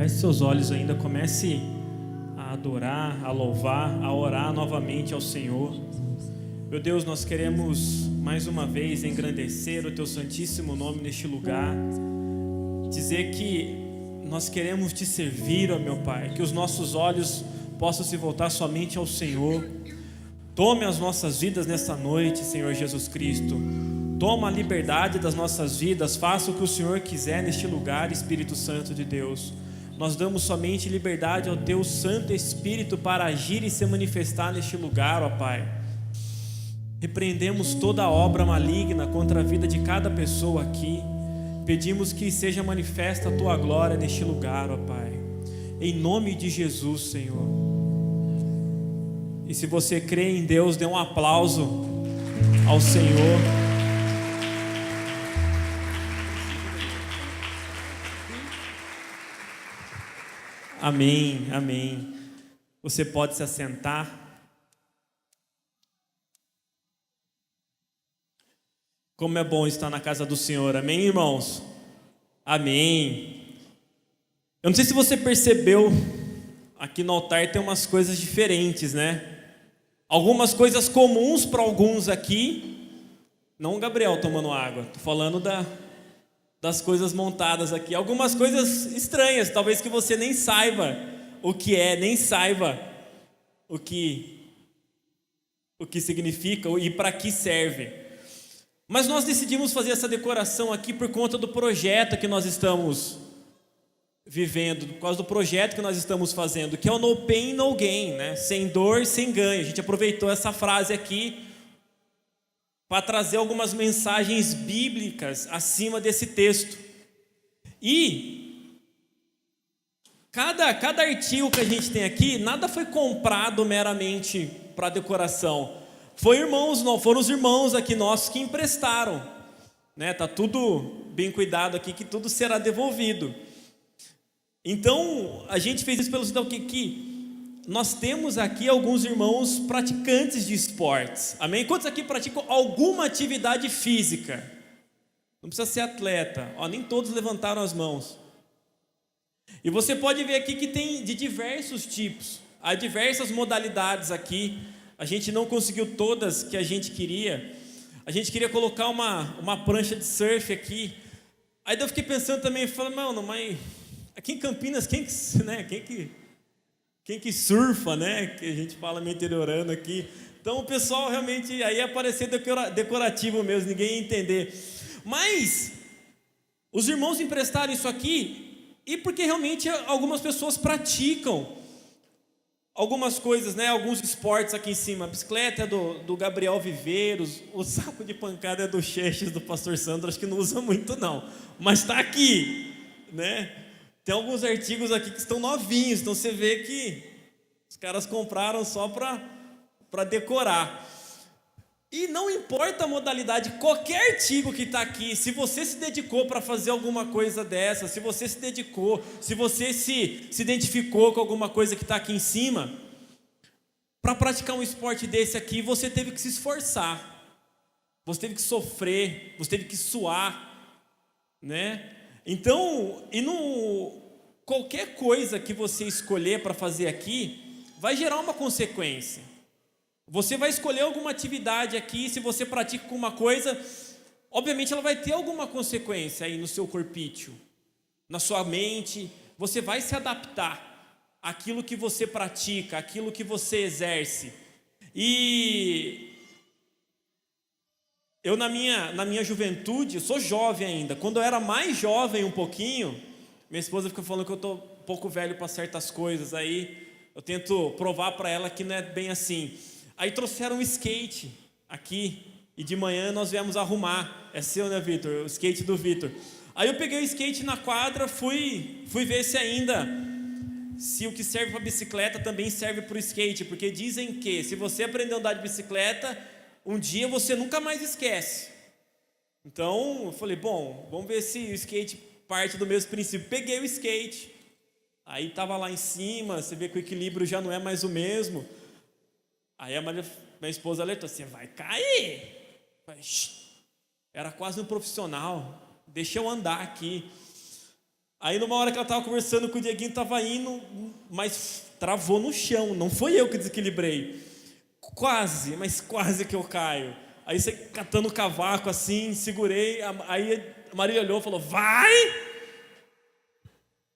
Feche seus olhos ainda, comece a adorar, a louvar, a orar novamente ao Senhor. Meu Deus, nós queremos mais uma vez engrandecer o Teu santíssimo nome neste lugar, dizer que nós queremos Te servir, ó meu Pai, que os nossos olhos possam se voltar somente ao Senhor. Tome as nossas vidas nesta noite, Senhor Jesus Cristo. Toma a liberdade das nossas vidas, faça o que o Senhor quiser neste lugar, Espírito Santo de Deus. Nós damos somente liberdade ao Teu Santo Espírito para agir e se manifestar neste lugar, ó Pai. Repreendemos toda obra maligna contra a vida de cada pessoa aqui. Pedimos que seja manifesta a Tua glória neste lugar, ó Pai. Em nome de Jesus, Senhor. E se você crê em Deus, dê um aplauso ao Senhor. Amém, amém. Você pode se assentar. Como é bom estar na casa do Senhor, amém, irmãos? Amém. Eu não sei se você percebeu, aqui no altar tem umas coisas diferentes, né? Algumas coisas comuns para alguns aqui. Não o Gabriel tomando água, estou falando das coisas montadas aqui. Algumas coisas estranhas, talvez que você nem saiba o que é, nem saiba o que significa e para que serve. Mas nós decidimos fazer essa decoração aqui por conta do projeto que nós estamos vivendo, por causa do projeto que nós estamos fazendo, que é o No Pain, No Gain, né? Sem dor, sem ganho. A gente aproveitou essa frase aqui para trazer algumas mensagens bíblicas acima desse texto. E cada artigo que a gente tem aqui, nada foi comprado meramente para decoração. Foram os irmãos aqui nossos que emprestaram, né? Tá tudo bem cuidado aqui, que tudo será devolvido. Então, a gente fez isso pelo sinal que nós temos aqui alguns irmãos praticantes de esportes. Amém? Quantos aqui praticam alguma atividade física? Não precisa ser atleta. Nem todos levantaram as mãos. E você pode ver aqui que tem de diversos tipos. Há diversas modalidades aqui. A gente não conseguiu todas que a gente queria. A gente queria colocar uma prancha de surf aqui. Aí eu fiquei pensando também, falei, mano, mas aqui em Campinas, quem que surfa, né? Que a gente fala meio interiorano aqui. Então o pessoal realmente aí ia parecer decorativo mesmo, ninguém ia entender. Mas os irmãos emprestaram isso aqui e porque realmente algumas pessoas praticam algumas coisas, né? Alguns esportes aqui em cima. A bicicleta é do Gabriel Viveiros, o saco de pancada é do Xexes, do pastor Sandro, acho que não usa muito não, mas está aqui, né? Tem alguns artigos aqui que estão novinhos, então você vê que os caras compraram só para decorar. E não importa a modalidade, qualquer artigo que está aqui, se você se dedicou para fazer alguma coisa dessa, se você se dedicou, se você se identificou com alguma coisa que está aqui em cima, para praticar um esporte desse aqui, você teve que se esforçar, você teve que sofrer, você teve que suar, né? Então, qualquer coisa que você escolher para fazer aqui, vai gerar uma consequência. Você vai escolher alguma atividade aqui, se você pratica alguma coisa, obviamente ela vai ter alguma consequência aí no seu corpício, na sua mente. Você vai se adaptar àquilo que você pratica, àquilo que você exerce. E eu na minha juventude, eu sou jovem ainda, quando eu era mais jovem um pouquinho, minha esposa fica falando que eu estou um pouco velho para certas coisas, aí eu tento provar para ela que não é bem assim. Aí trouxeram um skate aqui, e de manhã nós viemos arrumar. É seu, né, Vitor? O skate do Vitor. Aí eu peguei o skate na quadra, fui ver se o que serve para bicicleta também serve para o skate, porque dizem que se você aprender a andar de bicicleta, um dia você nunca mais esquece. Então eu falei, bom, vamos ver se o skate parte do mesmo princípio. Peguei o skate, aí estava lá em cima, você vê que o equilíbrio já não é mais o mesmo. Aí minha esposa alertou, você vai cair. Era quase um profissional, deixa eu andar aqui. Aí numa hora que ela estava conversando com o Dieguinho, estava indo, mas travou no chão, não foi eu que desequilibrei. Quase, mas quase que eu caio. Aí você catando o cavaco assim, segurei, aí a Marília olhou e falou, vai!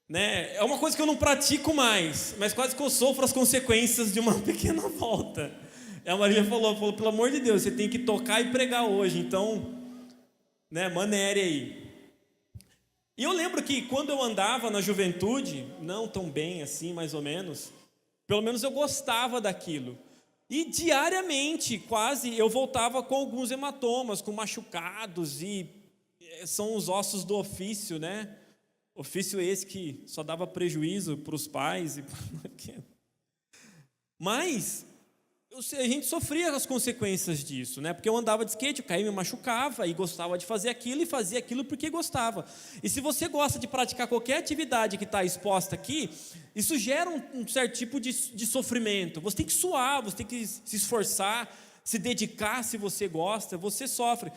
Né? É uma coisa que eu não pratico mais, mas quase que eu sofro as consequências de uma pequena volta. E a Marília falou, pelo amor de Deus, você tem que tocar e pregar hoje, então, né, manere aí. E eu lembro que quando eu andava na juventude, não tão bem assim, mais ou menos, pelo menos eu gostava daquilo. E diariamente, quase, eu voltava com alguns hematomas, com machucados, e são os ossos do ofício, né? Ofício esse que só dava prejuízo para os pais. Mas a gente sofria as consequências disso, né? Porque eu andava de skate, eu caía, me machucava e gostava de fazer aquilo e fazia aquilo porque gostava. E se você gosta de praticar qualquer atividade que está exposta aqui, isso gera um certo tipo de sofrimento. Você tem que suar, você tem que se esforçar, se dedicar. Se você gosta, você sofre.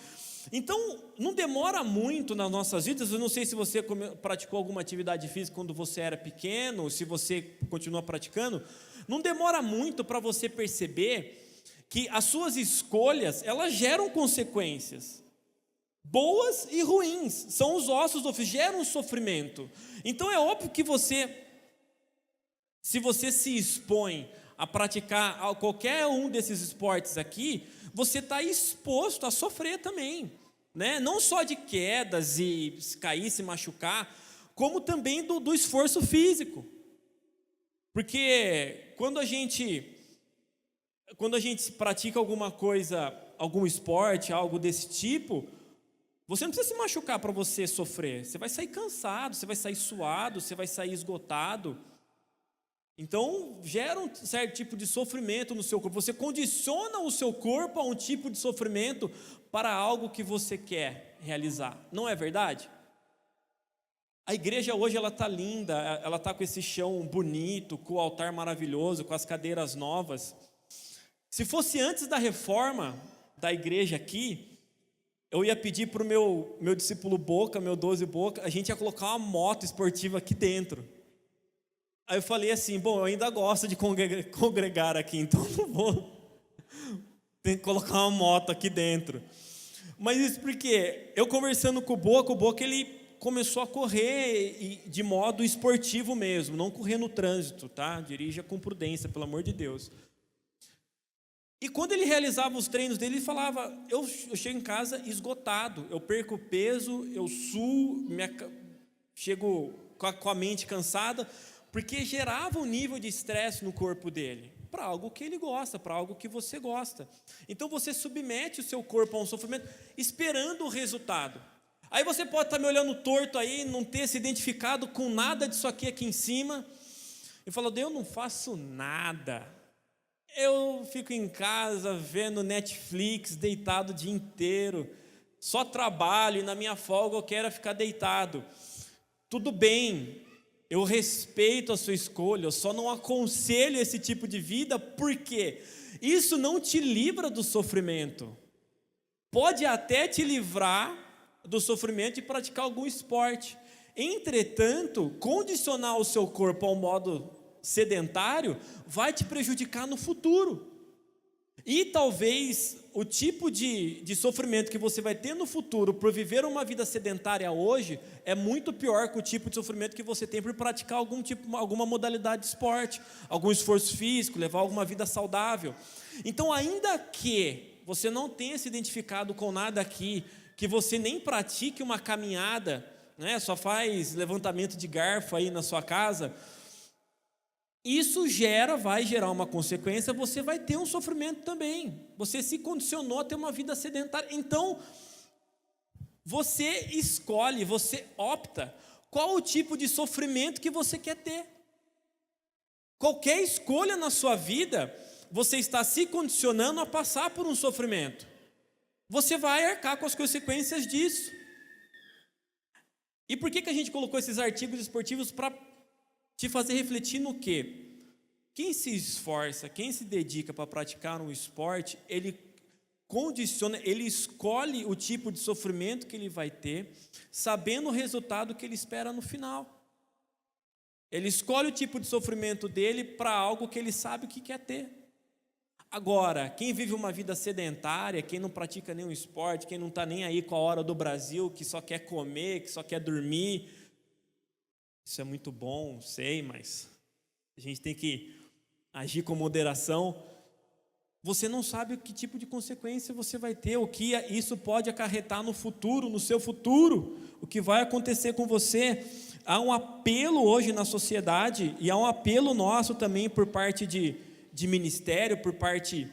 Então, não demora muito nas nossas vidas. Eu não sei se você praticou alguma atividade física quando você era pequeno, se você continua praticando. Não demora muito para você perceber que as suas escolhas, elas geram consequências, boas e ruins. São os ossos do ofício, geram sofrimento. Então, é óbvio que se você se expõe a praticar qualquer um desses esportes aqui, você está exposto a sofrer também, né? Não só de quedas e cair, se machucar, como também do esforço físico. Porque quando a gente pratica alguma coisa, algum esporte, algo desse tipo, você não precisa se machucar para você sofrer. Você vai sair cansado, você vai sair suado, você vai sair esgotado. Então, gera um certo tipo de sofrimento no seu corpo. Você condiciona o seu corpo a um tipo de sofrimento para algo que você quer realizar. Não é verdade? A igreja hoje ela está linda, ela está com esse chão bonito, com o altar maravilhoso, com as cadeiras novas. Se fosse antes da reforma da igreja aqui, eu ia pedir para o meu discípulo Boca, meu 12 Boca, a gente ia colocar uma moto esportiva aqui dentro. Aí eu falei assim, bom, eu ainda gosto de congregar aqui, então não vou ter que colocar uma moto aqui dentro. Mas isso porque eu conversando com o Boca ele começou a correr de modo esportivo mesmo, não correr no trânsito, tá? Dirija com prudência, pelo amor de Deus. E quando ele realizava os treinos dele, ele falava, eu chego em casa esgotado, eu perco peso, eu suo, chego com a mente cansada, porque gerava um nível de estresse no corpo dele, para algo que ele gosta, para algo que você gosta. Então você submete o seu corpo a um sofrimento, esperando o resultado. Aí você pode estar me olhando torto aí, não ter se identificado com nada disso aqui em cima, e falando, eu não faço nada, eu fico em casa vendo Netflix, deitado o dia inteiro, só trabalho e na minha folga eu quero ficar deitado. Tudo bem, eu respeito a sua escolha, eu só não aconselho esse tipo de vida, porque isso não te livra do sofrimento. Pode até te livrar do sofrimento de praticar algum esporte. Entretanto, condicionar o seu corpo a um modo sedentário vai te prejudicar no futuro. E talvez o tipo de sofrimento que você vai ter no futuro por viver uma vida sedentária hoje é muito pior que o tipo de sofrimento que você tem por praticar alguma modalidade de esporte, algum esforço físico, levar alguma vida saudável. Então, ainda que você não tenha se identificado com nada aqui, que você nem pratique uma caminhada, né, só faz levantamento de garfo aí na sua casa, isso vai gerar uma consequência, você vai ter um sofrimento também. Você se condicionou a ter uma vida sedentária. Então, você escolhe, você opta qual o tipo de sofrimento que você quer ter. Qualquer escolha na sua vida, você está se condicionando a passar por um sofrimento. Você vai arcar com as consequências disso. E por que a gente colocou esses artigos esportivos para te fazer refletir no quê? Quem se esforça, quem se dedica para praticar um esporte, ele condiciona, ele escolhe o tipo de sofrimento que ele vai ter, sabendo o resultado que ele espera no final. Ele escolhe o tipo de sofrimento dele para algo que ele sabe o que quer ter. Agora, quem vive uma vida sedentária, quem não pratica nenhum esporte, quem não está nem aí com a hora do Brasil, que só quer comer, que só quer dormir, isso é muito bom, sei, mas a gente tem que agir com moderação. Você não sabe que tipo de consequência você vai ter, o que isso pode acarretar no futuro, no seu futuro, o que vai acontecer com você. Há um apelo hoje na sociedade, e há um apelo nosso também por parte de ministério, por parte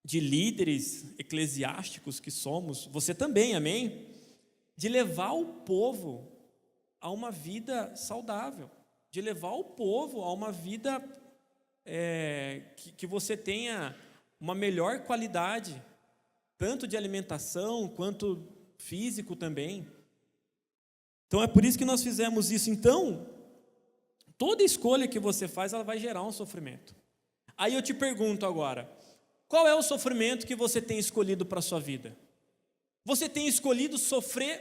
de líderes eclesiásticos que somos, você também, amém? De levar o povo a uma vida saudável, de levar o povo a uma vida que você tenha uma melhor qualidade, tanto de alimentação quanto físico também. Então é por isso que nós fizemos isso. Então, toda escolha que você faz, ela vai gerar um sofrimento. Aí eu te pergunto agora, qual é o sofrimento que você tem escolhido para a sua vida? Você tem escolhido sofrer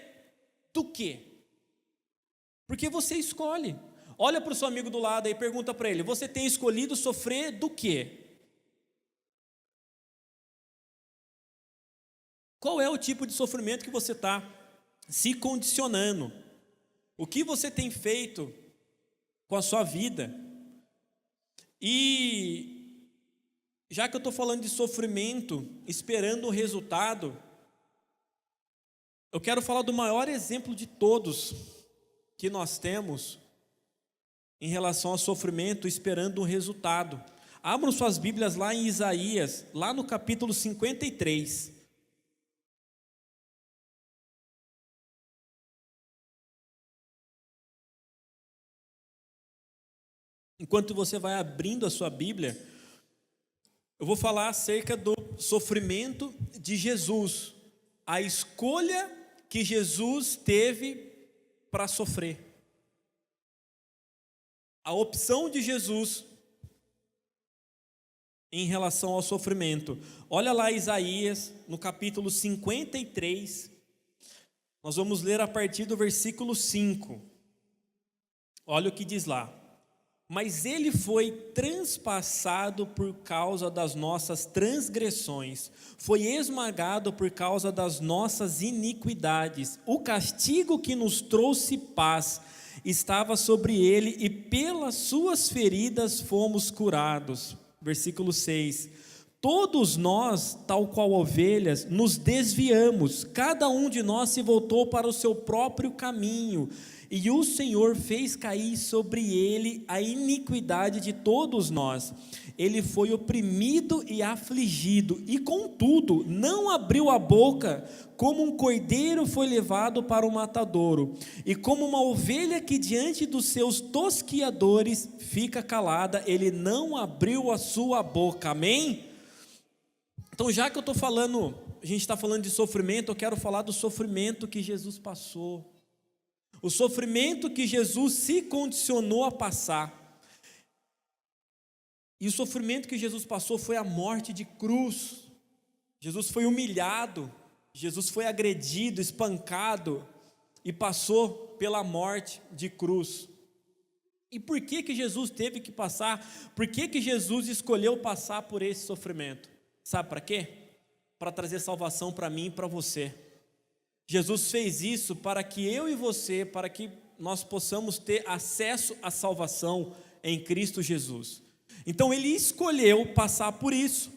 do quê? Porque você escolhe. Olha para o seu amigo do lado e pergunta para ele, você tem escolhido sofrer do quê? Qual é o tipo de sofrimento que você está se condicionando? O que você tem feito com a sua vida? E já que eu estou falando de sofrimento, esperando o resultado, eu quero falar do maior exemplo de todos que nós temos em relação ao sofrimento, esperando um resultado. Abram suas Bíblias lá em Isaías, lá no capítulo 53. Enquanto você vai abrindo a sua Bíblia, eu vou falar acerca do sofrimento de Jesus, a escolha que Jesus teve para sofrer. A opção de Jesus em relação ao sofrimento. Olha lá Isaías, no capítulo 53, nós vamos ler a partir do versículo 5. Olha o que diz lá. Mas ele foi transpassado por causa das nossas transgressões, foi esmagado por causa das nossas iniquidades. O castigo que nos trouxe paz estava sobre ele, e pelas suas feridas fomos curados. Versículo 6. Todos nós, tal qual ovelhas, nos desviamos, cada um de nós se voltou para o seu próprio caminho, e o Senhor fez cair sobre ele a iniquidade de todos nós. Ele foi oprimido e afligido, e contudo não abriu a boca. Como um cordeiro foi levado para o matadouro, e como uma ovelha que diante dos seus tosquiadores fica calada, ele não abriu a sua boca. Amém? Então, já que a gente está falando de sofrimento, eu quero falar do sofrimento que Jesus passou. O sofrimento que Jesus se condicionou a passar. E o sofrimento que Jesus passou foi a morte de cruz. Jesus foi humilhado, Jesus foi agredido, espancado e passou pela morte de cruz. E por que Jesus teve que passar? Por que Jesus escolheu passar por esse sofrimento? Sabe para quê? Para trazer salvação para mim e para você. Jesus fez isso para que eu e você, para que nós possamos ter acesso à salvação em Cristo Jesus. Então ele escolheu passar por isso.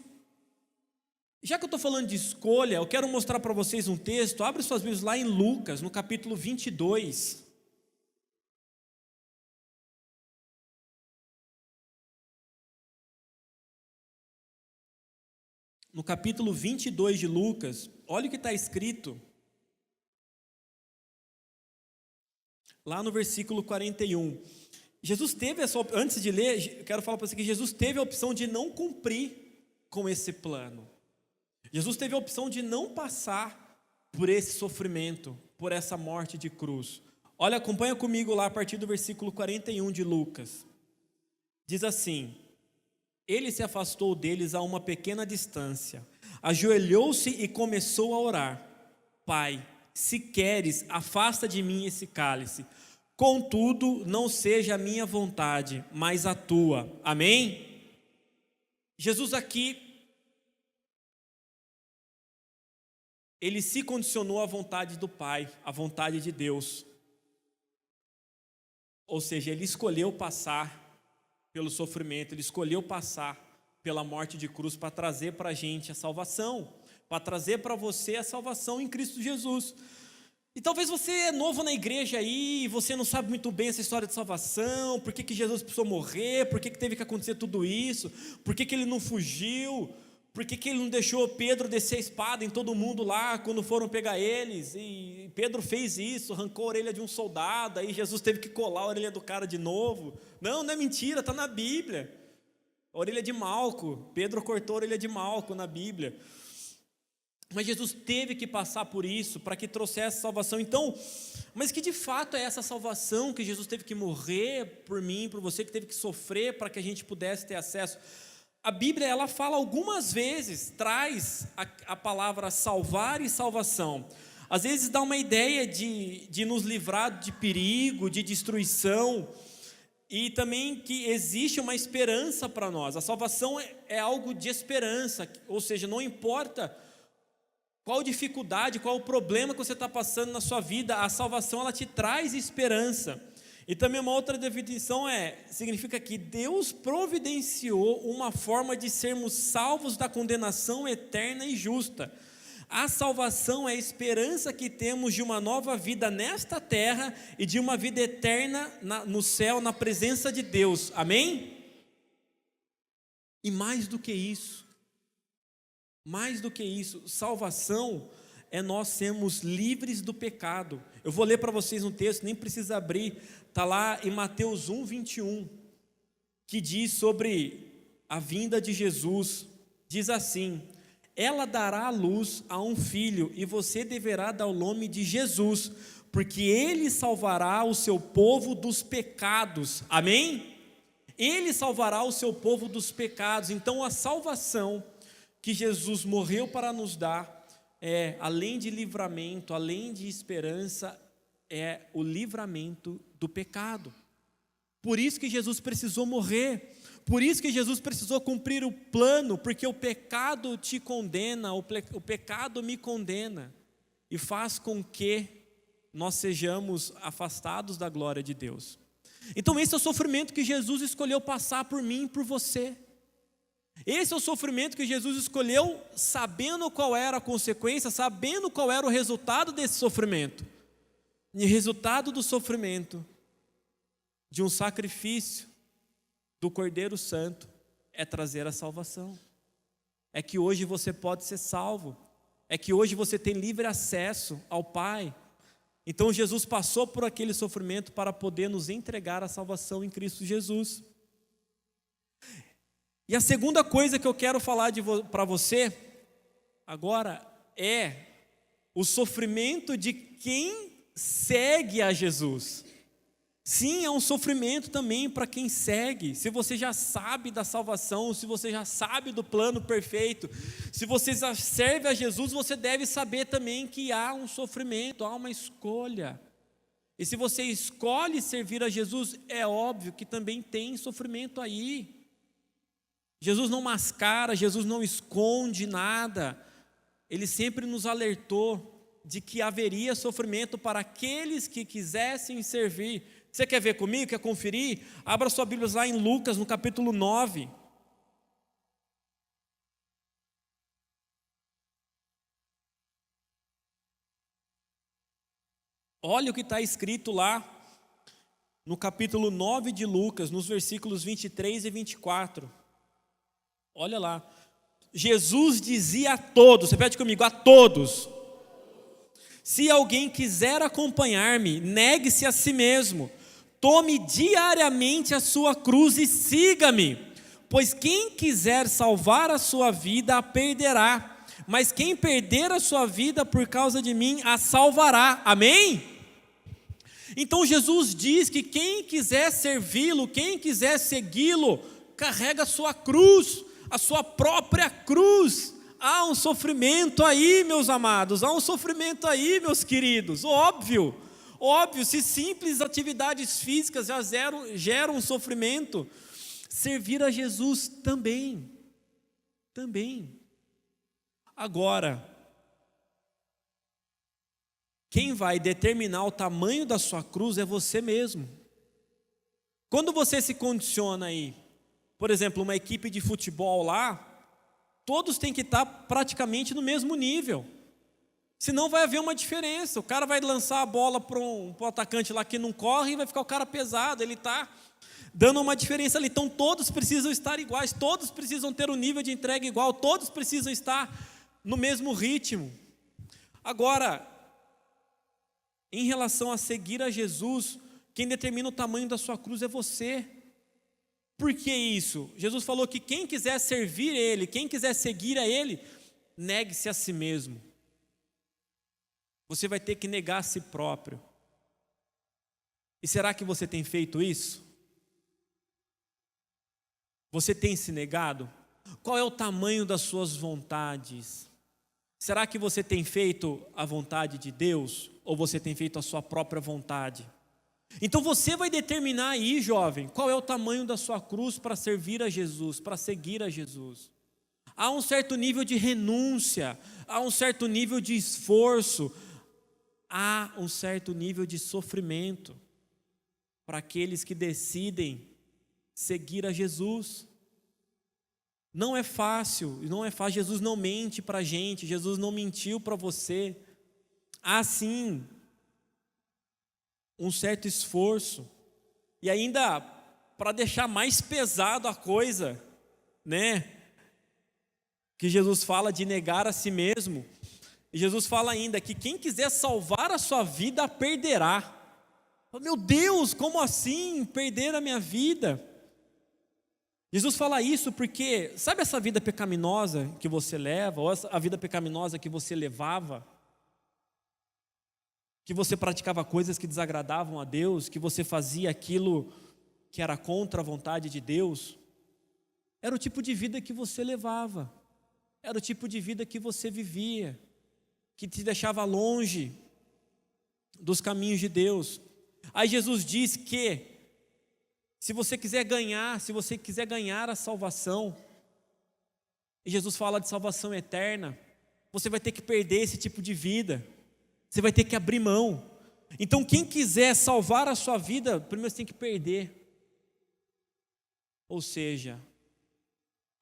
Já que eu estou falando de escolha, eu quero mostrar para vocês um texto. Abre suas Bíblias lá em Lucas, no capítulo 22. No capítulo 22 de Lucas, olha o que está escrito. Lá no versículo 41. Jesus teve essa opção. Antes de ler, eu quero falar para você que Jesus teve a opção de não cumprir com esse plano. Jesus teve a opção de não passar por esse sofrimento, por essa morte de cruz. Olha, acompanha comigo lá a partir do versículo 41 de Lucas. Diz assim: ele se afastou deles a uma pequena distância, ajoelhou-se e começou a orar. Pai, se queres, afasta de mim esse cálice. contudo, não seja a minha vontade, mas a tua. Amém? Jesus aqui, ele se condicionou à vontade do Pai, à vontade de Deus. Ou seja, ele escolheu passar pelo sofrimento, ele escolheu passar pela morte de cruz para trazer para a gente a salvação, para trazer para você a salvação em Cristo Jesus. E talvez você é novo na igreja aí, você não sabe muito bem essa história de salvação, por que Jesus precisou morrer, por que teve que acontecer tudo isso, por que ele não fugiu, por que ele não deixou Pedro descer a espada em todo mundo lá quando foram pegar eles, e Pedro fez isso, arrancou a orelha de um soldado, aí Jesus teve que colar a orelha do cara de novo. Não é mentira, está na Bíblia. A orelha de Malco, Pedro cortou a orelha de Malco na Bíblia. Mas Jesus teve que passar por isso para que trouxesse salvação. Então, mas que de fato é essa salvação que Jesus teve que morrer por mim, por você, que teve que sofrer para que a gente pudesse ter acesso? A Bíblia, ela fala algumas vezes, traz a palavra salvar e salvação. Às vezes dá uma ideia de nos livrar de perigo, de destruição, e também que existe uma esperança para nós. A salvação é algo de esperança, ou seja, não importa qual dificuldade, qual o problema que você está passando na sua vida, a salvação ela te traz esperança. E também uma outra definição significa que Deus providenciou uma forma de sermos salvos da condenação eterna e justa. A salvação é a esperança que temos de uma nova vida nesta terra e de uma vida eterna no céu, na presença de Deus. Amém? E mais do que isso, salvação é nós sermos livres do pecado. Eu vou ler para vocês um texto, nem precisa abrir, está lá em Mateus 1:21, que diz sobre a vinda de Jesus. Diz assim: ela dará à luz a um filho, e você deverá dar o nome de Jesus, porque ele salvará o seu povo dos pecados. Amém? Ele salvará o seu povo dos pecados. Então a salvação que Jesus morreu para nos dar além de livramento, além de esperança, é o livramento do pecado. Por isso que Jesus precisou morrer, por isso que Jesus precisou cumprir o plano, porque o pecado te condena, o pecado me condena, e faz com que nós sejamos afastados da glória de Deus. Então esse é o sofrimento que Jesus escolheu passar por mim e por você. Esse é o sofrimento que Jesus escolheu, sabendo qual era a consequência, sabendo qual era o resultado desse sofrimento. E o resultado do sofrimento, de um sacrifício do Cordeiro Santo, é trazer a salvação. É que hoje você pode ser salvo. É que hoje você tem livre acesso ao Pai. Então Jesus passou por aquele sofrimento para poder nos entregar a salvação em Cristo Jesus. E a segunda coisa que eu quero falar para você agora é o sofrimento de quem segue a Jesus. Sim, é um sofrimento também para quem segue. Se você já sabe da salvação, se você já sabe do plano perfeito, se você já serve a Jesus, você deve saber também que há um sofrimento, há uma escolha. E se você escolhe servir a Jesus, é óbvio que também tem sofrimento aí. Jesus não mascara, Jesus não esconde nada. Ele sempre nos alertou de que haveria sofrimento para aqueles que quisessem servir. Você quer ver comigo, quer conferir? Abra sua Bíblia lá em Lucas, no capítulo 9. Olha o que está escrito lá no capítulo 9 de Lucas, nos versículos 23 e 24. Olha lá. Jesus dizia a todos, repete comigo, a todos: se alguém quiser acompanhar-me, negue-se a si mesmo, tome diariamente a sua cruz e siga-me. Pois quem quiser salvar a sua vida, a perderá. Mas quem perder a sua vida por causa de mim, a salvará. Amém? Então Jesus diz que quem quiser servi-lo, quem quiser segui-lo, carrega a sua cruz, a sua própria cruz. Há um sofrimento aí, meus amados, há um sofrimento aí, meus queridos, óbvio. Óbvio, se simples atividades físicas já geram sofrimento, servir a Jesus também. Também. Agora, quem vai determinar o tamanho da sua cruz é você mesmo. Quando você se condiciona aí, por exemplo, uma equipe de futebol lá, todos têm que estar praticamente no mesmo nível. Senão vai haver uma diferença. O cara vai lançar a bola para um atacante lá que não corre e vai ficar o cara pesado. Ele está dando uma diferença ali. Então todos precisam estar iguais, todos precisam ter um nível de entrega igual, todos precisam estar no mesmo ritmo. Agora, em relação a seguir a Jesus, quem determina o tamanho da sua cruz é você. Por que isso? Jesus falou que quem quiser servir Ele, quem quiser seguir a Ele, negue-se a si mesmo. Você vai ter que negar a si próprio. E será que você tem feito isso? Você tem se negado? Qual é o tamanho das suas vontades? Será que você tem feito a vontade de Deus? Ou você tem feito a sua própria vontade? Então você vai determinar aí, jovem, qual é o tamanho da sua cruz para servir a Jesus, para seguir a Jesus. Há um certo nível de renúncia, há um certo nível de esforço, há um certo nível de sofrimento para aqueles que decidem seguir a Jesus. Não é fácil, não é fácil. Jesus não mente para a gente, Jesus não mentiu para você. Há sim um certo esforço, e ainda para deixar mais pesado a coisa, né? Que Jesus fala de negar a si mesmo. E Jesus fala ainda que quem quiser salvar a sua vida, a perderá. Meu Deus, como assim perder a minha vida? Jesus fala isso porque, sabe essa vida pecaminosa que você leva, ou a vida pecaminosa que você levava? Que você praticava coisas que desagradavam a Deus, que você fazia aquilo que era contra a vontade de Deus? Era o tipo de vida que você levava, era o tipo de vida que você vivia, que te deixava longe dos caminhos de Deus. Aí Jesus diz que se você quiser ganhar a salvação, e Jesus fala de salvação eterna, você vai ter que perder esse tipo de vida, você vai ter que abrir mão. Então quem quiser salvar a sua vida, primeiro você tem que perder, ou seja,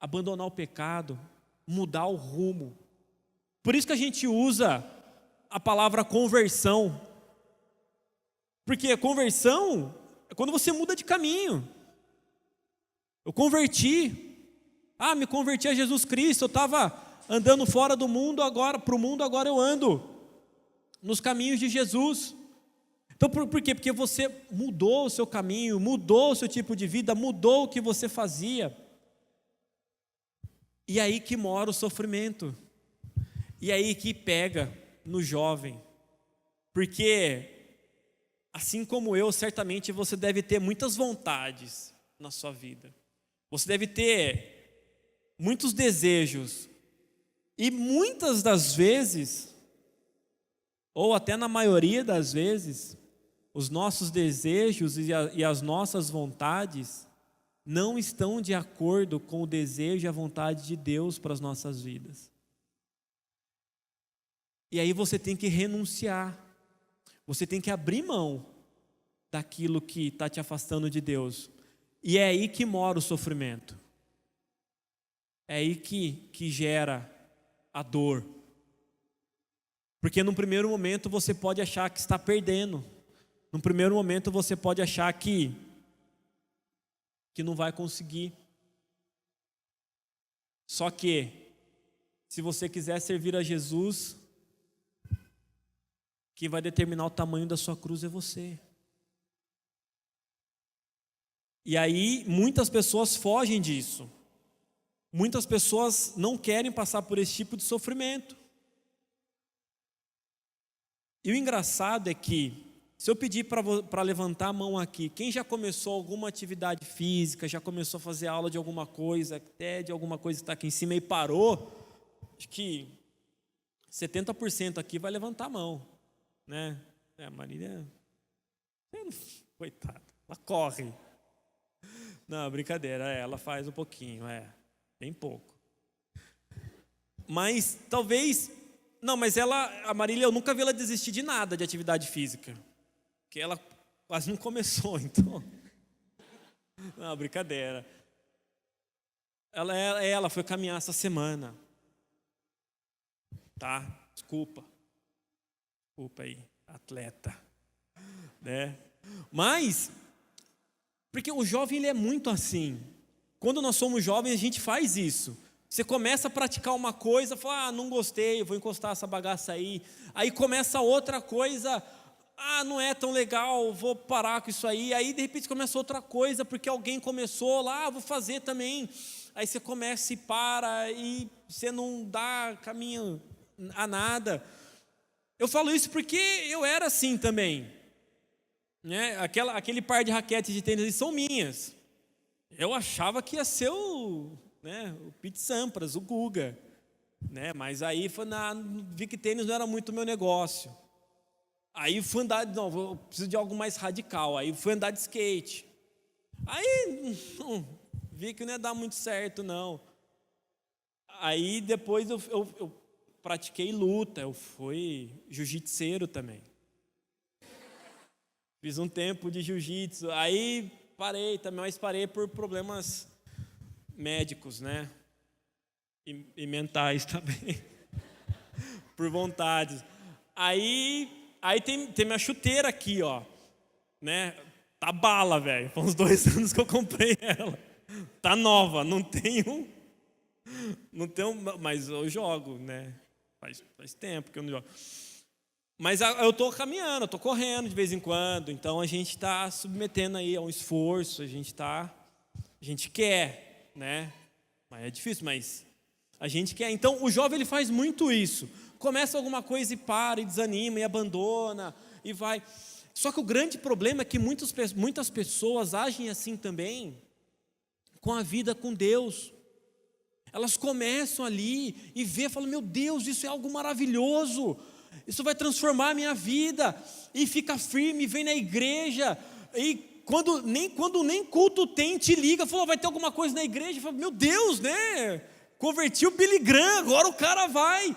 abandonar o pecado, mudar o rumo. Por isso que a gente usa a palavra conversão, porque a conversão é quando você muda de caminho. Eu me converti a Jesus Cristo, eu estava andando fora do mundo, agora para o mundo, agora eu ando nos caminhos de Jesus. Então por quê? Porque você mudou o seu caminho, mudou o seu tipo de vida, mudou o que você fazia. E aí que mora o sofrimento, e aí que pega no jovem, porque assim como eu, certamente você deve ter muitas vontades na sua vida, você deve ter muitos desejos, e muitas das vezes, ou até na maioria das vezes, os nossos desejos e as nossas vontades não estão de acordo com o desejo e a vontade de Deus para as nossas vidas. E aí você tem que renunciar, você tem que abrir mão daquilo que está te afastando de Deus. E é aí que mora o sofrimento, é aí que gera a dor. Porque num primeiro momento você pode achar que está perdendo, num primeiro momento você pode achar que não vai conseguir. Só que, se você quiser servir a Jesus, quem vai determinar o tamanho da sua cruz é você. E aí, muitas pessoas fogem disso. Muitas pessoas não querem passar por esse tipo de sofrimento. E o engraçado é que, se eu pedir para levantar a mão aqui, quem já começou alguma atividade física, já começou a fazer aula de alguma coisa, até de alguma coisa que está aqui em cima e parou, acho que 70% aqui vai levantar a mão, né? A Marília Coitada, ela corre. Não, brincadeira, ela faz um pouquinho, bem pouco. Mas talvez, não, mas a Marília, eu nunca vi ela desistir de nada de atividade física. Porque ela quase não começou, então. Não, brincadeira. Ela foi caminhar essa semana. Tá? Desculpa aí, atleta, né? Mas, porque o jovem ele é muito assim. Quando nós somos jovens, a gente faz isso. Você começa a praticar uma coisa, fala, não gostei, vou encostar essa bagaça aí. Aí começa outra coisa, não é tão legal, vou parar com isso aí. Aí de repente começa outra coisa, porque alguém começou lá, vou fazer também. Aí você começa e para, e você não dá caminho a nada. Eu falo isso porque eu era assim também, né? Aquele par de raquetes de tênis são minhas. Eu achava que ia ser o Pete Sampras, o Guga, né? Mas aí vi que tênis não era muito meu negócio. Aí fui andar, eu preciso de algo mais radical. Aí fui andar de skate. Aí vi que não ia dar muito certo, não. Aí depois eu pratiquei luta, eu fui jiu-jitseiro também. Fiz um tempo de jiu-jitsu, aí parei também, mas parei por problemas médicos, né? E mentais também, por vontades. Aí tem minha chuteira aqui, ó, né? Tá bala, velho, faz uns 2 anos que eu comprei ela. Tá nova, não tenho, mas eu jogo, né? Faz tempo que eu não jogo. Mas eu estou caminhando, eu estou correndo de vez em quando. Então a gente está submetendo aí a um esforço. A gente quer, né? Mas é difícil, mas a gente quer. Então o jovem ele faz muito isso. Começa alguma coisa e para, e desanima, e abandona, e vai. Só que o grande problema é que muitas pessoas agem assim também com a vida com Deus. Elas começam ali e falam, meu Deus, isso é algo maravilhoso, isso vai transformar a minha vida, e fica firme, vem na igreja, e quando nem culto tem, te liga, fala, vai ter alguma coisa na igreja, fala, meu Deus, né? Converti o Billy Graham, agora o cara vai,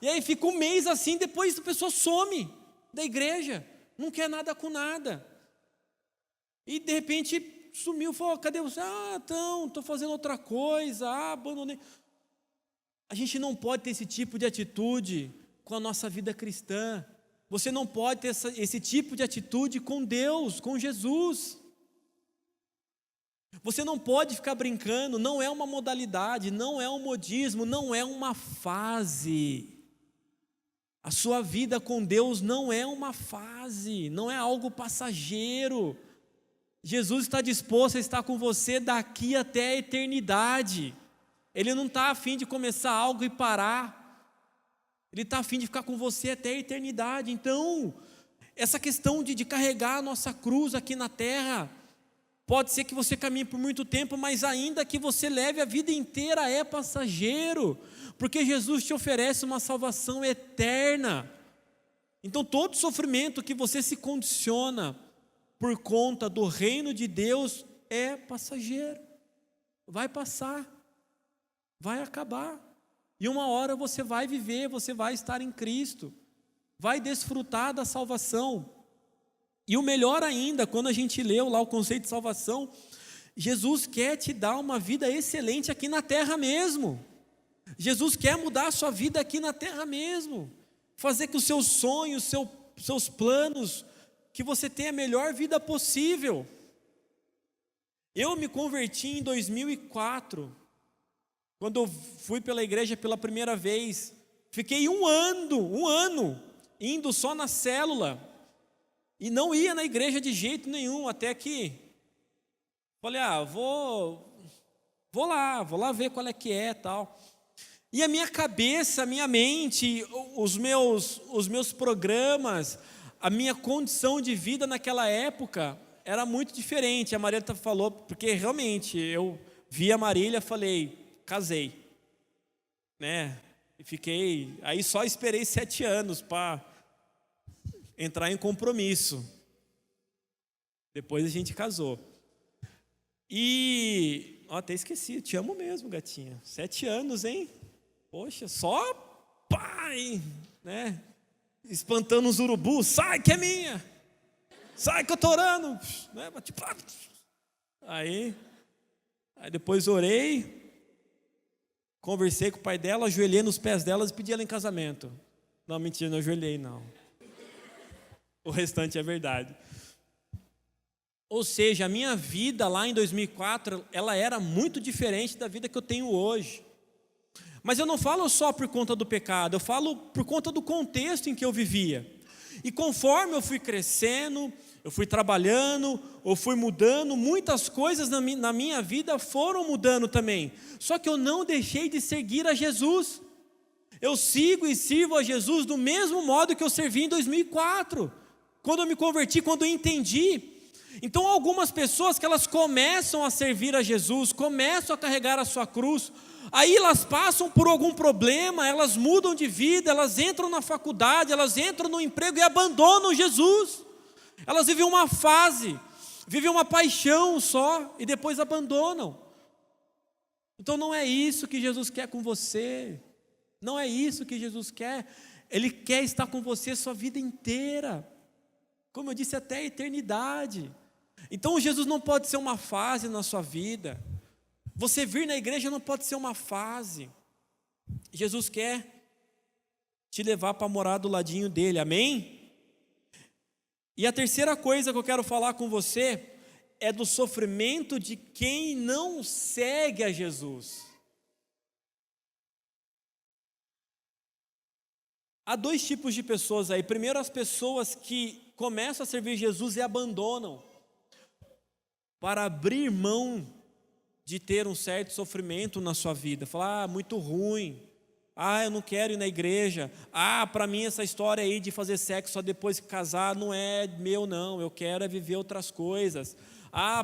e aí fica um mês assim, depois a pessoa some da igreja, não quer nada com nada, e de repente sumiu, falou, cadê você? Estou fazendo outra coisa, abandonei. A gente não pode ter esse tipo de atitude com a nossa vida cristã. Você não pode ter esse tipo de atitude com Deus, com Jesus. Você não pode ficar brincando, não é uma modalidade, não é um modismo, não é uma fase. A sua vida com Deus não é uma fase, não é algo passageiro. Jesus está disposto a estar com você daqui até a eternidade. Ele não está a fim de começar algo e parar. Ele está a fim de ficar com você até a eternidade. Então, essa questão de carregar a nossa cruz aqui na terra, pode ser que você caminhe por muito tempo, mas ainda que você leve a vida inteira, é passageiro, porque Jesus te oferece uma salvação eterna. Então, todo sofrimento que você se condiciona por conta do reino de Deus é passageiro, vai passar, vai acabar, e uma hora você vai viver, você vai estar em Cristo, vai desfrutar da salvação. E o melhor ainda, quando a gente leu lá o conceito de salvação, Jesus quer te dar uma vida excelente aqui na terra mesmo. Jesus quer mudar a sua vida aqui na terra mesmo, fazer que os seus sonhos, seus planos, que você tenha a melhor vida possível. Eu me converti em 2004, quando eu fui pela igreja pela primeira vez. Fiquei um ano, indo só na célula, e não ia na igreja de jeito nenhum, até que falei, vou lá ver qual é que é, tal. E a minha cabeça, a minha mente, os meus programas, a minha condição de vida naquela época era muito diferente. A Marília falou, porque realmente eu vi a Marília, falei, casei, né? E fiquei, aí só esperei 7 anos para entrar em compromisso. Depois a gente casou. E, até esqueci, te amo mesmo, gatinha. 7 anos, hein? Poxa, só pai, né? Espantando os urubus, sai que é minha. Sai que eu tô orando. Né? Aí depois orei, conversei com o pai dela, ajoelhei nos pés delas e pedi ela em casamento. Não, mentira, não ajoelhei não. O restante é verdade. Ou seja, a minha vida lá em 2004, ela era muito diferente da vida que eu tenho hoje. Mas eu não falo só por conta do pecado, eu falo por conta do contexto em que eu vivia. E conforme eu fui crescendo, eu fui trabalhando, eu fui mudando, muitas coisas na minha vida foram mudando também. Só que eu não deixei de seguir a Jesus. Eu sigo e sirvo a Jesus do mesmo modo que eu servi em 2004. Quando eu me converti, quando eu entendi. Então algumas pessoas que elas começam a servir a Jesus, começam a carregar a sua cruz, aí elas passam por algum problema, elas mudam de vida, elas entram na faculdade, elas entram no emprego e abandonam Jesus. Elas vivem uma fase, vivem uma paixão só e depois abandonam. Então não é isso que Jesus quer com você, não é isso que Jesus quer. Ele quer estar com você a sua vida inteira, como eu disse, até a eternidade. Então Jesus não pode ser uma fase na sua vida. Você vir na igreja não pode ser uma fase. Jesus quer te levar para morar do ladinho dele, amém? E a terceira coisa que eu quero falar com você é do sofrimento de quem não segue a Jesus. Há 2 tipos de pessoas aí. Primeiro, as pessoas que começam a servir Jesus e abandonam para abrir mão de ter um certo sofrimento na sua vida. Falar, muito ruim. Eu não quero ir na igreja. Para mim essa história aí de fazer sexo só depois que casar não é meu não. Eu quero é viver outras coisas.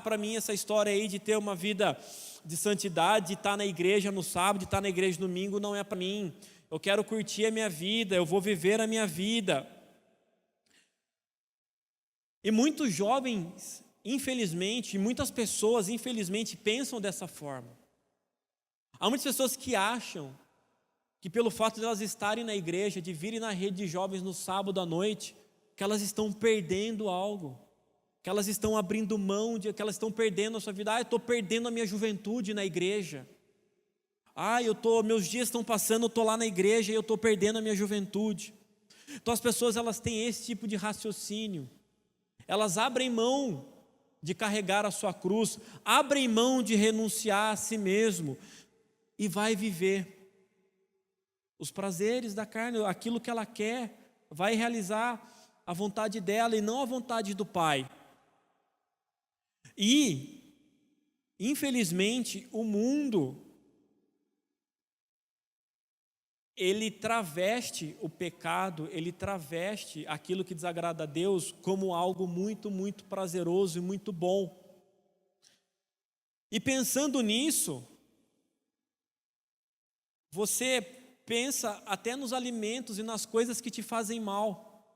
Para mim essa história aí de ter uma vida de santidade, de estar na igreja no sábado, de estar na igreja no domingo não é para mim. Eu quero curtir a minha vida, eu vou viver a minha vida. E muitos jovens, infelizmente, muitas pessoas, infelizmente, pensam dessa forma. Há muitas pessoas que acham que pelo fato de elas estarem na igreja, de virem na rede de jovens no sábado à noite, que elas estão perdendo algo, que elas estão abrindo mão, que elas estão perdendo a sua vida. Eu estou perdendo a minha juventude na igreja. Meus dias estão passando, eu estou lá na igreja e eu estou perdendo a minha juventude. Então as pessoas elas têm esse tipo de raciocínio. Elas abrem mão de carregar a sua cruz, abrem mão de renunciar a si mesmo e vai viver os prazeres da carne, aquilo que ela quer, vai realizar a vontade dela e não a vontade do Pai. E, infelizmente, o mundo, ele traveste o pecado, ele traveste aquilo que desagrada a Deus como algo muito, muito prazeroso e muito bom. E pensando nisso, você pensa até nos alimentos e nas coisas que te fazem mal.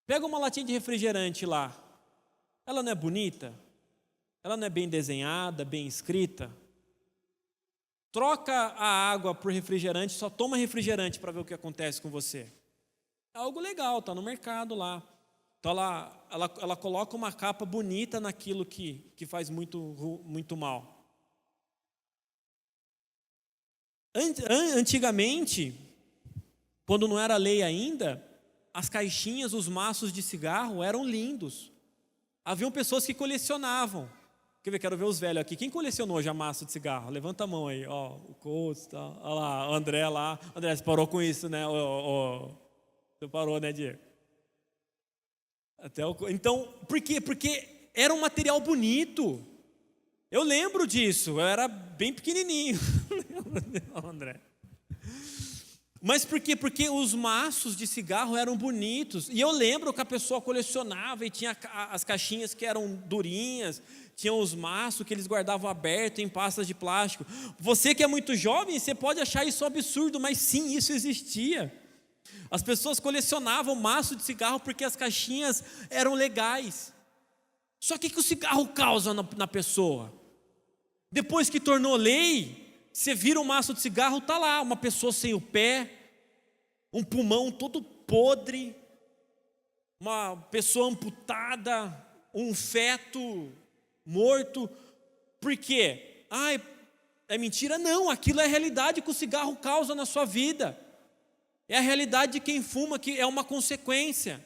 Pega uma latinha de refrigerante lá, ela não é bonita? Ela não é bem desenhada, bem escrita? Troca a água por refrigerante, só toma refrigerante para ver o que acontece com você. É algo legal, está no mercado lá. Então ela coloca uma capa bonita naquilo que faz muito mal. Antigamente, quando não era lei ainda, as caixinhas, os maços de cigarro eram lindos. Haviam pessoas que colecionavam. Quero ver os velhos aqui. Quem colecionou já maço de cigarro? Levanta a mão aí. O Couto, tá. Olha lá, o André lá. André, você parou com isso, né? Você parou, né, Diego? Então, por quê? Porque era um material bonito. Eu lembro disso. Eu era bem pequenininho. André. Mas por quê? Porque os maços de cigarro eram bonitos. E eu lembro que a pessoa colecionava e tinha as caixinhas que eram durinhas, tinha os maços que eles guardavam aberto em pastas de plástico. Você que é muito jovem, você pode achar isso absurdo, mas sim, isso existia. As pessoas colecionavam maço de cigarro porque as caixinhas eram legais. Só que o cigarro causa na pessoa? Depois que tornou lei, você vira um maço de cigarro, está lá, uma pessoa sem o pé, um pulmão todo podre, uma pessoa amputada, um feto morto. Por quê? É mentira? Não, aquilo é a realidade que o cigarro causa na sua vida. É a realidade de quem fuma, que é uma consequência.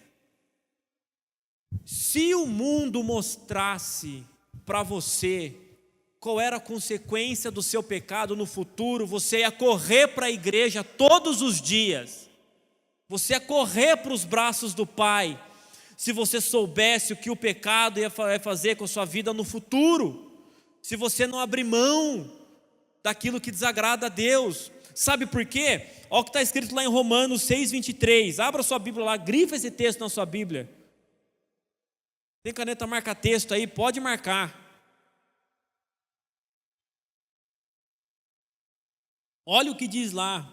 Se o mundo mostrasse para você qual era a consequência do seu pecado no futuro, você ia correr para a igreja todos os dias. Você ia correr para os braços do Pai, se você soubesse o que o pecado ia fazer com a sua vida no futuro. Se você não abrir mão daquilo que desagrada a Deus. Sabe por quê? Olha o que está escrito lá em Romanos 6:23. Abra sua Bíblia lá, grifa esse texto na sua Bíblia. Tem caneta marca-texto aí? Pode marcar. Olha o que diz lá,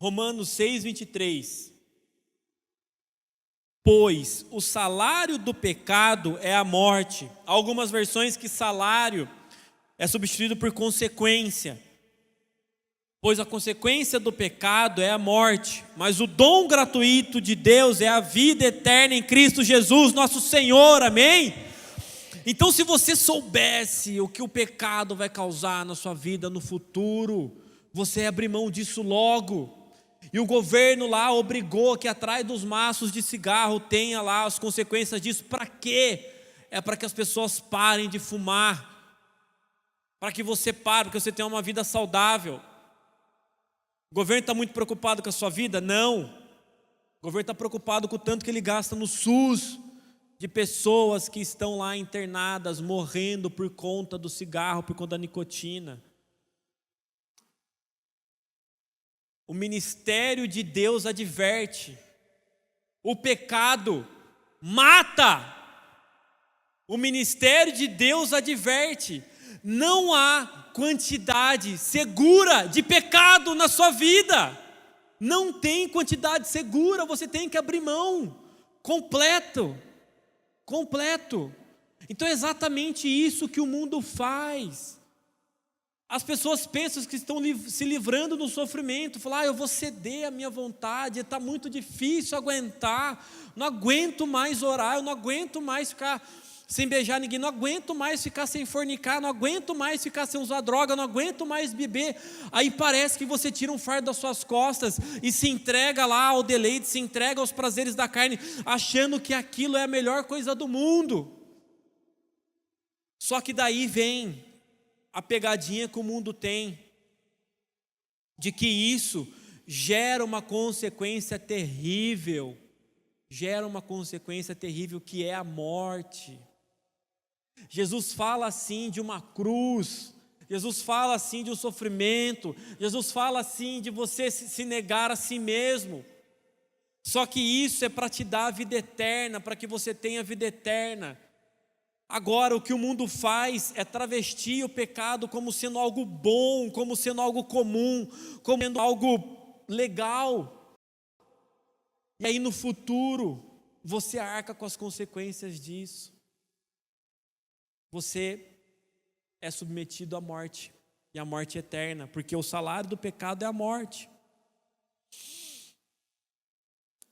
Romanos 6:23. Pois o salário do pecado é a morte. Há algumas versões que salário é substituído por consequência. Pois a consequência do pecado é a morte, mas o dom gratuito de Deus é a vida eterna em Cristo Jesus, nosso Senhor, amém? Então, se você soubesse o que o pecado vai causar na sua vida no futuro, você ia abrir mão disso logo. E o governo lá obrigou que atrás dos maços de cigarro tenha lá as consequências disso. Para quê? É para que as pessoas parem de fumar, para que você pare, porque você tenha uma vida saudável. O governo está muito preocupado com a sua vida? Não. O governo está preocupado com o tanto que ele gasta no SUS, de pessoas que estão lá internadas, morrendo por conta do cigarro, por conta da nicotina. O ministério de Deus adverte: o pecado mata. O ministério de Deus adverte: não há quantidade segura de pecado na sua vida. Não tem quantidade segura, você tem que abrir mão. Completo. Então é exatamente isso que o mundo faz. As pessoas pensam que estão se livrando do sofrimento. Falam, eu vou ceder a minha vontade, está muito difícil aguentar. Não aguento mais orar, eu não aguento mais ficar sem beijar ninguém, não aguento mais ficar sem fornicar, não aguento mais ficar sem usar droga, não aguento mais beber. Aí parece que você tira um fardo das suas costas e se entrega lá ao deleite, se entrega aos prazeres da carne, achando que aquilo é a melhor coisa do mundo. Só que daí vem a pegadinha que o mundo tem, de que isso gera uma consequência terrível, que é a morte. Jesus fala assim de uma cruz, Jesus fala assim de um sofrimento, Jesus fala assim de você se negar a si mesmo. Só que isso é para te dar a vida eterna, para que você tenha a vida eterna. Agora, o que o mundo faz é travestir o pecado como sendo algo bom, como sendo algo comum, como sendo algo legal. E aí no futuro, você arca com as consequências disso. Você é submetido à morte, e a morte eterna, porque o salário do pecado é a morte.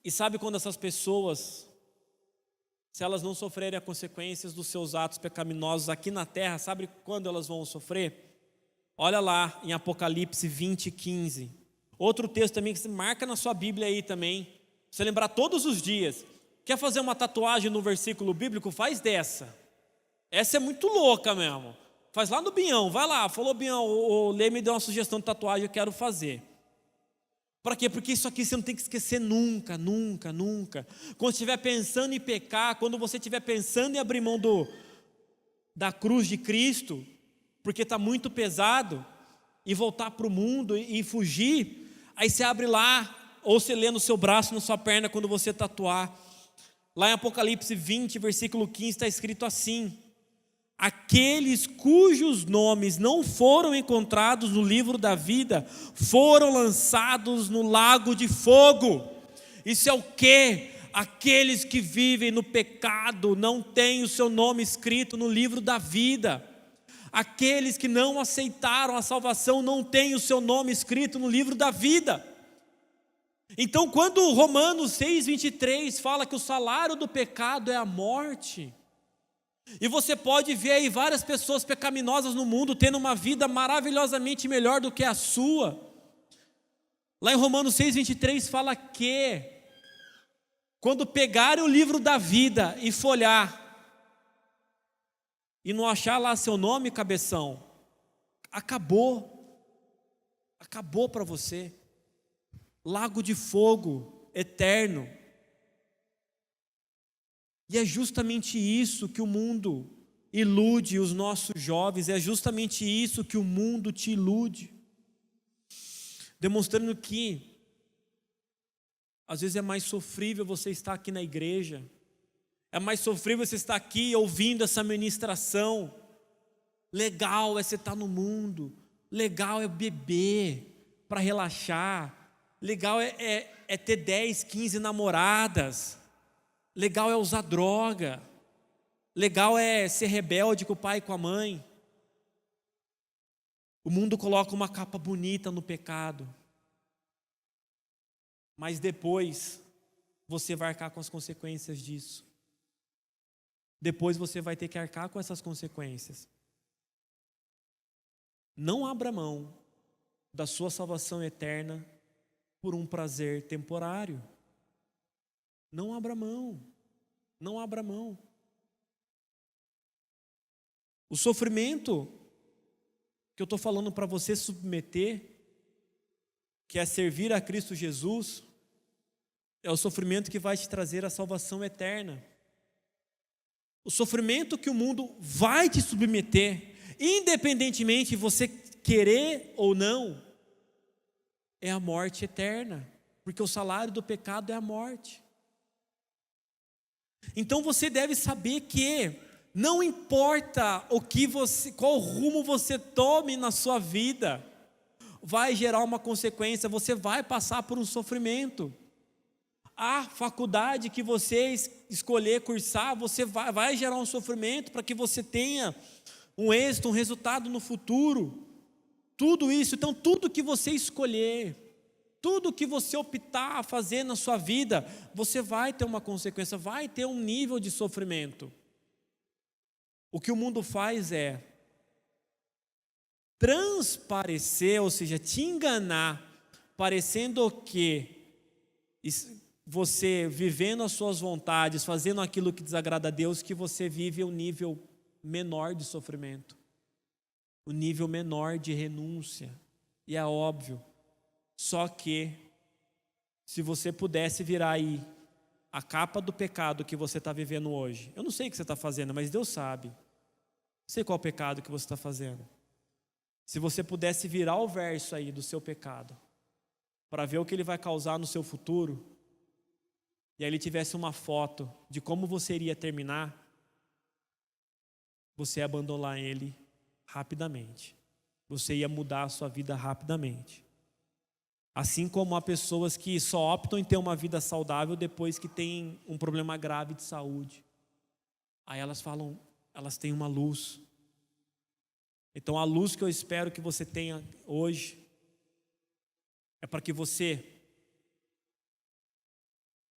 E sabe quando essas pessoas, se elas não sofrerem as consequências dos seus atos pecaminosos aqui na terra, sabe quando elas vão sofrer? Olha lá em Apocalipse 20:15. Outro texto também que você marca na sua Bíblia aí também, você lembrar todos os dias. Quer fazer uma tatuagem no versículo bíblico? Faz dessa. Essa é muito louca mesmo. Faz lá no Bião, vai lá. Falou, Bião, o Lê me deu uma sugestão de tatuagem, eu quero fazer. Para quê? Porque isso aqui você não tem que esquecer nunca. Quando estiver pensando em pecar, quando você estiver pensando em abrir mão da cruz de Cristo, porque está muito pesado, e voltar para o mundo e fugir, aí você abre lá, ou você lê no seu braço, na sua perna, quando você tatuar. Lá em Apocalipse 20, versículo 15, está escrito assim: aqueles cujos nomes não foram encontrados no livro da vida foram lançados no lago de fogo. Isso é o quê? aqueles que vivem no pecado não têm o seu nome escrito no livro da vida. Aqueles que não aceitaram a salvação não têm o seu nome escrito no livro da vida. Então, quando Romanos 6,23 fala que o salário do pecado é a morte, e você pode ver aí várias pessoas pecaminosas no mundo tendo uma vida maravilhosamente melhor do que a sua. Lá em Romanos 6,23 fala que quando pegarem o livro da vida e folhar, e não achar lá seu nome, cabeção, acabou para você. Lago de fogo eterno. E é justamente isso que o mundo ilude os nossos jovens, é justamente isso que o mundo te ilude, demonstrando que às vezes é mais sofrível você estar aqui na igreja, é mais sofrível você estar aqui ouvindo essa ministração. Legal é você estar no mundo, legal é beber para relaxar, legal é ter 10, 15 namoradas, legal é usar droga, legal é ser rebelde com o pai e com a mãe. O mundo coloca uma capa bonita no pecado, mas depois você vai arcar com as consequências disso. Depois você vai ter que arcar com essas consequências. Não abra mão da sua salvação eterna por um prazer temporário. Não abra mão. Não abra mão. O sofrimento que eu estou falando para você submeter, que é servir a Cristo Jesus, é o sofrimento que vai te trazer a salvação eterna. O sofrimento que o mundo vai te submeter, independentemente de você querer ou não, é a morte eterna, porque o salário do pecado é a morte. Então você deve saber que não importa qual rumo você tome na sua vida, vai gerar uma consequência, você vai passar por um sofrimento. A faculdade que você escolher cursar, você vai gerar um sofrimento para que você tenha um êxito, um resultado no futuro. Tudo isso, então tudo que você escolher, tudo que você optar a fazer na sua vida, você vai ter uma consequência, vai ter um nível de sofrimento. O que o mundo faz é transparecer, ou seja, te enganar, parecendo que você vivendo as suas vontades, fazendo aquilo que desagrada a Deus, que você vive um nível menor de sofrimento, um nível menor de renúncia. E é óbvio, só que se você pudesse virar aí a capa do pecado que você está vivendo hoje, eu não sei o que você está fazendo, mas Deus sabe. Não sei qual pecado que você está fazendo. Se você pudesse virar o verso aí do seu pecado, para ver o que ele vai causar no seu futuro, e aí ele tivesse uma foto de como você iria terminar, você ia abandonar ele rapidamente. Você ia mudar a sua vida rapidamente. Assim como há pessoas que só optam em ter uma vida saudável depois que tem um problema grave de saúde. Aí elas falam, elas têm uma luz. Então a luz que eu espero que você tenha hoje é para que você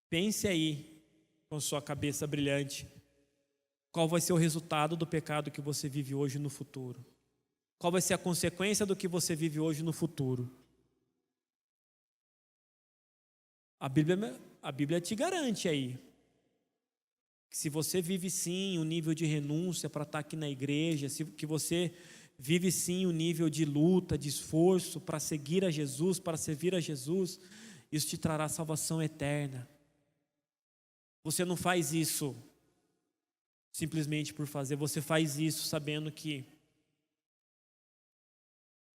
pense aí, com sua cabeça brilhante, qual vai ser o resultado do pecado que você vive hoje no futuro. Qual vai ser a consequência do que você vive hoje no futuro. A Bíblia te garante aí, que se você vive sim um nível de renúncia para estar aqui na igreja, que você vive sim um nível de luta, de esforço para seguir a Jesus, para servir a Jesus, isso te trará salvação eterna. Você não faz isso simplesmente por fazer, você faz isso sabendo que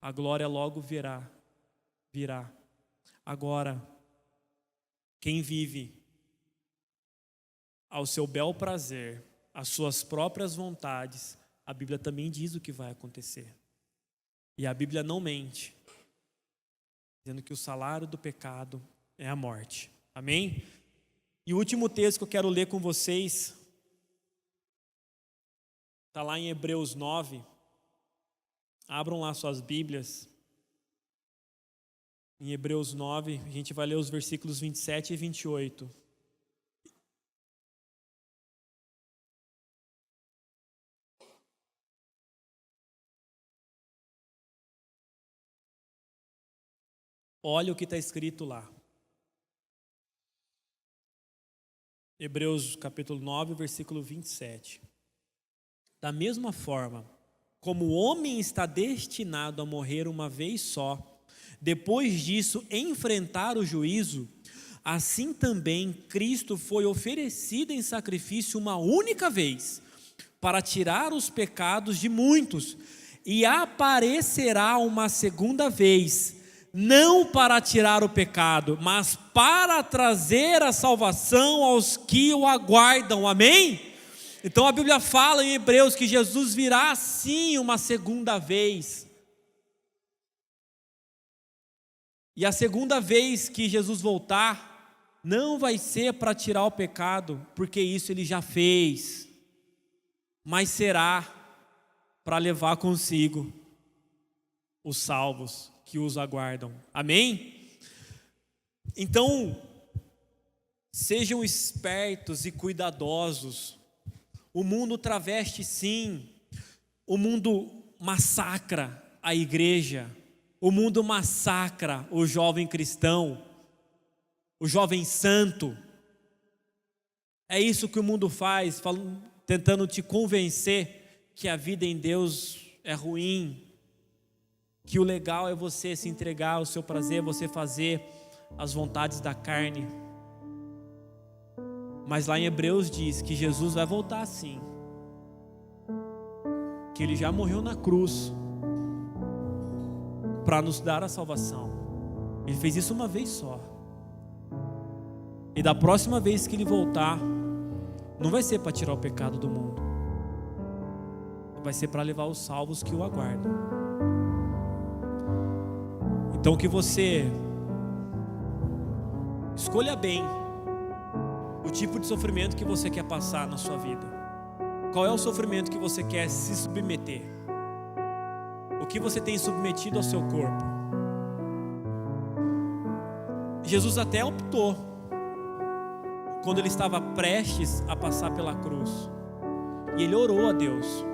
a glória logo virá. Agora, quem vive ao seu bel prazer, às suas próprias vontades, a Bíblia também diz o que vai acontecer. E a Bíblia não mente, dizendo que o salário do pecado é a morte. Amém? E o último texto que eu quero ler com vocês está lá em Hebreus 9. Abram lá suas Bíblias. Em Hebreus 9, a gente vai ler os versículos 27 e 28. Olha o que está escrito lá. Hebreus capítulo 9, versículo 27. Da mesma forma, como o homem está destinado a morrer uma vez só, depois disso enfrentar o juízo, assim também Cristo foi oferecido em sacrifício uma única vez, para tirar os pecados de muitos, e aparecerá uma segunda vez, não para tirar o pecado, mas para trazer a salvação aos que o aguardam. Amém? Então a Bíblia fala em Hebreus que Jesus virá sim uma segunda vez. E a segunda vez que Jesus voltar, não vai ser para tirar o pecado, porque isso ele já fez, mas será para levar consigo os salvos que os aguardam. Amém? Então, sejam espertos e cuidadosos. O mundo traveste sim, o mundo massacra a igreja, o mundo massacra o jovem cristão, o jovem santo. É isso que o mundo faz, tentando te convencer que a vida em Deus é ruim, que o legal é você se entregar ao seu prazer, você fazer as vontades da carne. Mas lá em Hebreus diz que Jesus vai voltar sim, que Ele já morreu na cruz para nos dar a salvação. Ele fez isso uma vez só, e da próxima vez que Ele voltar, não vai ser para tirar o pecado do mundo, vai ser para levar os salvos que o aguardam. Então que você escolha bem o tipo de sofrimento que você quer passar na sua vida. Qual é o sofrimento que você quer se submeter? O que você tem submetido ao seu corpo? Jesus até optou, quando ele estava prestes a passar pela cruz, e ele orou a Deus,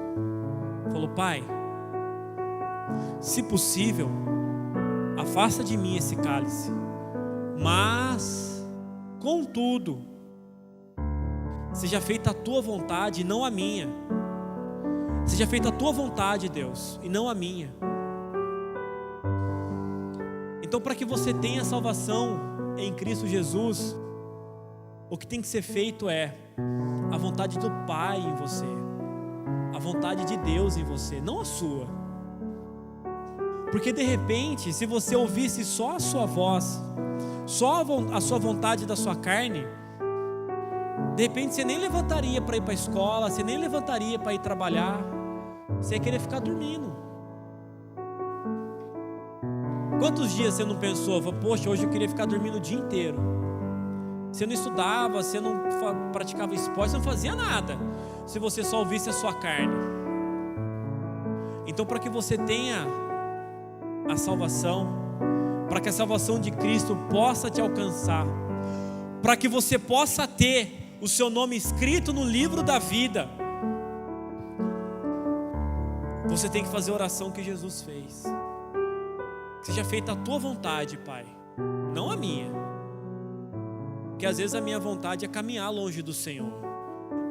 falou: Pai, se possível, afasta de mim esse cálice, mas, contudo, seja feita a tua vontade e não a minha. Seja feita a tua vontade, Deus, e não a minha. Então, para que você tenha salvação em Cristo Jesus, o que tem que ser feito é a vontade do Pai em você, a vontade de Deus em você, não a sua. Porque de repente, se você ouvisse só a sua voz, só a sua vontade da sua carne, de repente você nem levantaria para ir para a escola, você nem levantaria para ir trabalhar, você ia querer ficar dormindo. Quantos dias você não pensou, poxa, hoje eu queria ficar dormindo o dia inteiro? Você não estudava, você não praticava esporte, você não fazia nada, se você só ouvisse a sua carne. Então, para que você tenha a salvação, para que a salvação de Cristo possa te alcançar, para que você possa ter o seu nome escrito no livro da vida, você tem que fazer a oração que Jesus fez. Que seja feita a tua vontade, Pai, não a minha. Porque às vezes a minha vontade é caminhar longe do Senhor,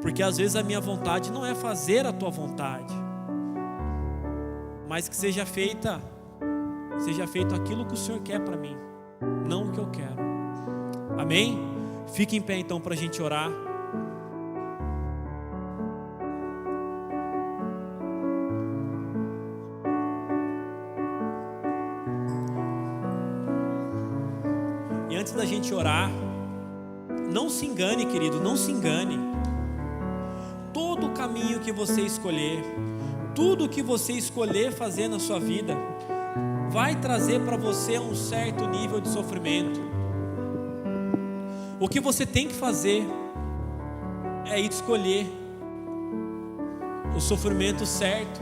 porque às vezes a minha vontade não é fazer a tua vontade, mas que seja feito aquilo que o Senhor quer para mim, não o que eu quero. Amém? Fique em pé então para a gente orar. E antes da gente orar, não se engane, querido, não se engane. Todo o caminho que você escolher, tudo que você escolher fazer na sua vida, vai trazer para você um certo nível de sofrimento, O que você tem que fazer é escolher o sofrimento certo,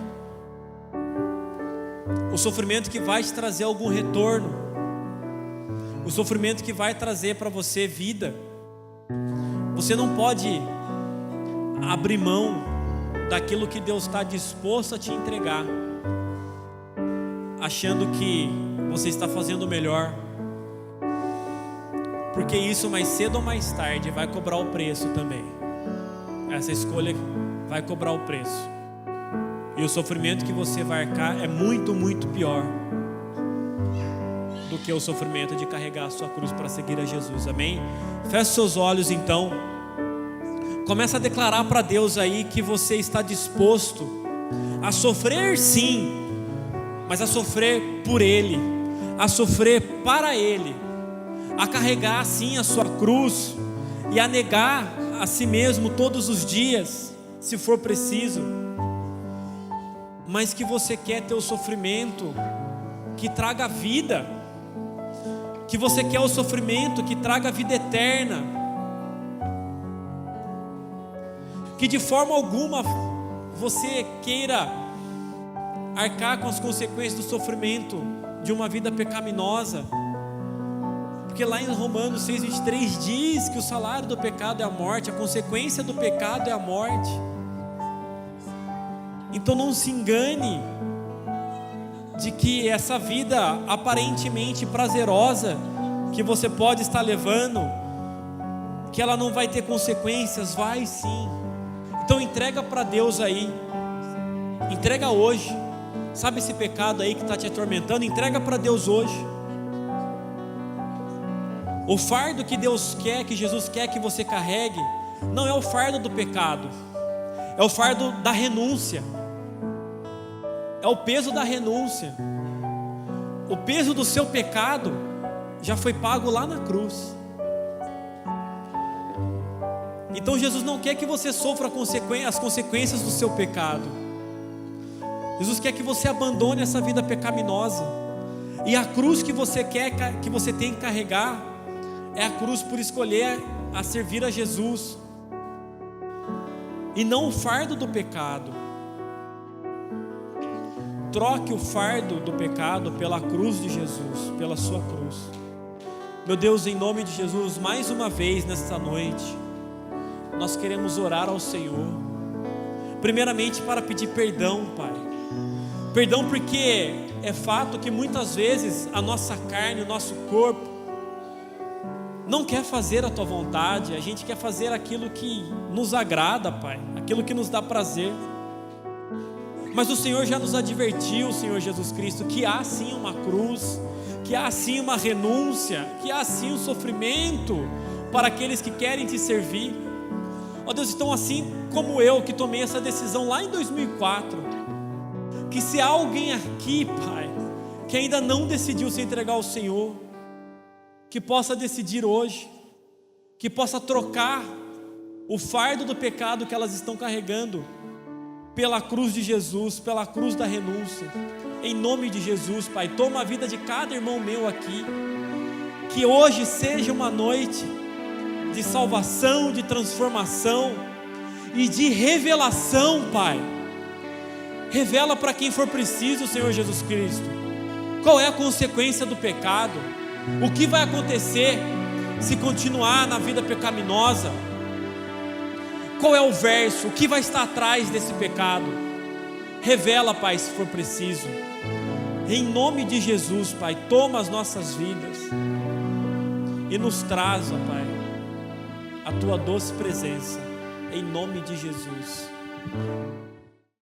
o sofrimento que vai te trazer algum retorno, o sofrimento que vai trazer para você vida. Você não pode abrir mão daquilo que Deus está disposto a te entregar, achando que você está fazendo o melhor, porque isso mais cedo ou mais tarde vai cobrar o preço também. Essa escolha vai cobrar o preço, e o sofrimento que você vai arcar é muito, muito pior do que o sofrimento de carregar a sua cruz para seguir a Jesus. Amém? Feche seus olhos então. Começa a declarar para Deus aí que você está disposto a sofrer sim, mas a sofrer por Ele, a sofrer para Ele, a carregar sim a sua cruz e a negar a si mesmo todos os dias, se for preciso, mas que você quer ter o sofrimento que traga vida, que você quer o sofrimento que traga vida eterna, que de forma alguma você queira arcar com as consequências do sofrimento de uma vida pecaminosa, porque lá em Romanos 6,23 diz que o salário do pecado é a morte, a consequência do pecado é a morte. Então não se engane de que essa vida aparentemente prazerosa que você pode estar levando, que ela não vai ter consequências. Vai sim. Então entrega para Deus aí, entrega hoje. Sabe esse pecado aí que está te atormentando? Entrega para Deus hoje. O fardo que Deus quer, que Jesus quer que você carregue, não é o fardo do pecado, é o fardo da renúncia, é o peso da renúncia. O peso do seu pecado já foi pago lá na cruz. Então Jesus não quer que você sofra as consequências do seu pecado. Jesus quer que você abandone essa vida pecaminosa. E a cruz que você tem que carregar é a cruz por escolher a servir a Jesus, e não o fardo do pecado. Troque o fardo do pecado pela cruz de Jesus, pela sua cruz. Meu Deus, em nome de Jesus, mais uma vez nesta noite, nós queremos orar ao Senhor, primeiramente para pedir perdão, Pai. Perdão porque é fato que muitas vezes a nossa carne, o nosso corpo não quer fazer a Tua vontade. A gente quer fazer aquilo que nos agrada, Pai, aquilo que nos dá prazer. Mas o Senhor já nos advertiu, Senhor Jesus Cristo, que há sim uma cruz, que há sim uma renúncia, que há sim um sofrimento para aqueles que querem Te servir. Ó Deus, então assim como eu que tomei essa decisão lá em 2004, que se há alguém aqui, Pai, que ainda não decidiu se entregar ao Senhor, que possa decidir hoje, que possa trocar o fardo do pecado que elas estão carregando pela cruz de Jesus, pela cruz da renúncia. Em nome de Jesus, Pai, toma a vida de cada irmão meu aqui, que hoje seja uma noite de salvação, de transformação e de revelação, Pai. Revela para quem for preciso, Senhor Jesus Cristo, qual é a consequência do pecado, o que vai acontecer se continuar na vida pecaminosa, qual é o verso, o que vai estar atrás desse pecado. Revela, Pai, se for preciso. Em nome de Jesus, Pai, toma as nossas vidas e nos traz, ó Pai, a Tua doce presença, em nome de Jesus.